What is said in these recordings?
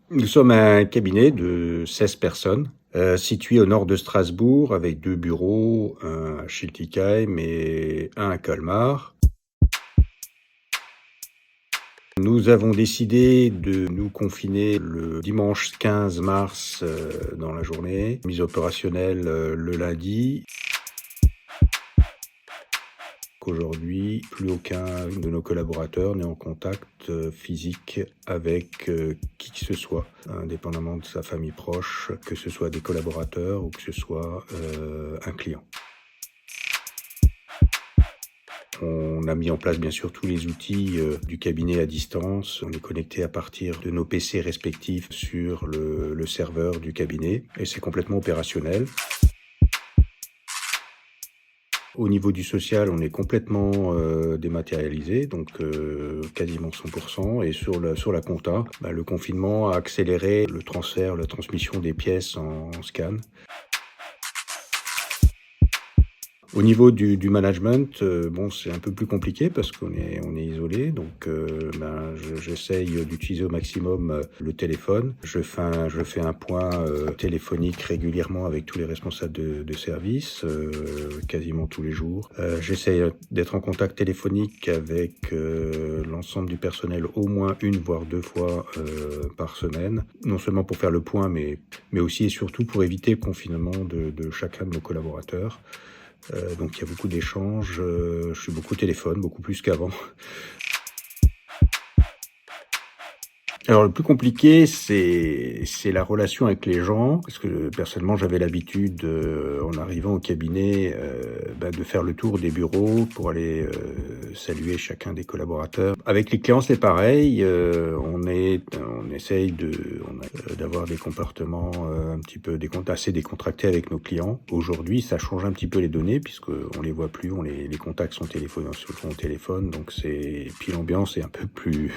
Nous sommes un cabinet de 16 personnes, situé au nord de Strasbourg avec 2 bureaux, un à Schiltigheim et un à Colmar. Nous avons décidé de nous confiner le dimanche 15 mars, dans la journée, mise opérationnelle, le lundi. Qu'aujourd'hui, plus aucun de nos collaborateurs n'est en contact, physique avec, qui que ce soit, indépendamment de sa famille proche, que ce soit des collaborateurs ou que ce soit, un client. On a mis en place bien sûr tous les outils, du cabinet à distance. On est connecté à partir de nos PC respectifs sur le serveur du cabinet et c'est complètement opérationnel. Au niveau du social, on est complètement, dématérialisé, donc quasiment 100 et sur la compta, le confinement a accéléré le transfert, la transmission des pièces en scan. Au niveau du management, bon, c'est un peu plus compliqué parce qu'on est isolé, donc j'essaye d'utiliser au maximum, le téléphone. Je fais un point, téléphonique régulièrement avec tous les responsables de service, quasiment tous les jours. J'essaye d'être en contact téléphonique avec, l'ensemble du personnel au moins 1 voire 2 fois, par semaine. Non seulement pour faire le point, mais aussi et surtout pour éviter le confinement de chacun de nos collaborateurs. Donc il y a beaucoup d'échanges, je suis beaucoup au téléphone, beaucoup plus qu'avant. Alors le plus compliqué, c'est la relation avec les gens, parce que personnellement, j'avais l'habitude, en arrivant au cabinet, de faire le tour des bureaux pour aller, saluer chacun des collaborateurs. Avec les clients, c'est pareil, on essaye d'avoir des comportements, un petit peu assez décontractés avec nos clients. Aujourd'hui, ça change un petit peu les données puisqu'on les voit plus, les contacts sont au téléphone, donc puis l'ambiance est un peu plus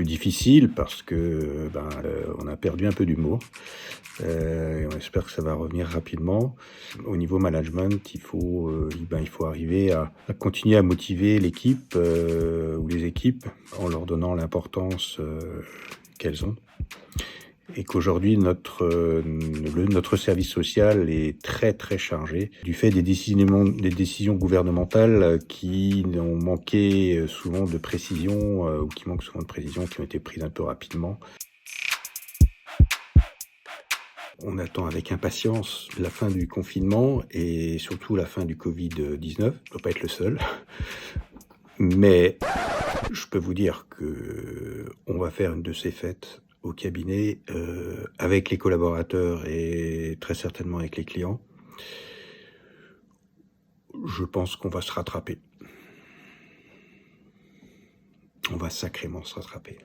difficile parce que on a perdu un peu d'humour. Et on espère que ça va revenir rapidement. Au niveau management, il faut arriver à continuer à motiver l'équipe ou les équipes en leur donnant l'importance qu'elles ont. Et qu'aujourd'hui notre service social est très très chargé du fait des décisions gouvernementales qui ont manqué souvent de précision ou qui manquent souvent de précision, qui ont été prises un peu rapidement. On attend avec impatience la fin du confinement et surtout la fin du Covid-19. Je ne dois pas être le seul. Mais je peux vous dire que on va faire une de ces fêtes au cabinet avec les collaborateurs et très certainement avec les clients. Je pense qu'on va se rattraper. On va sacrément se rattraper.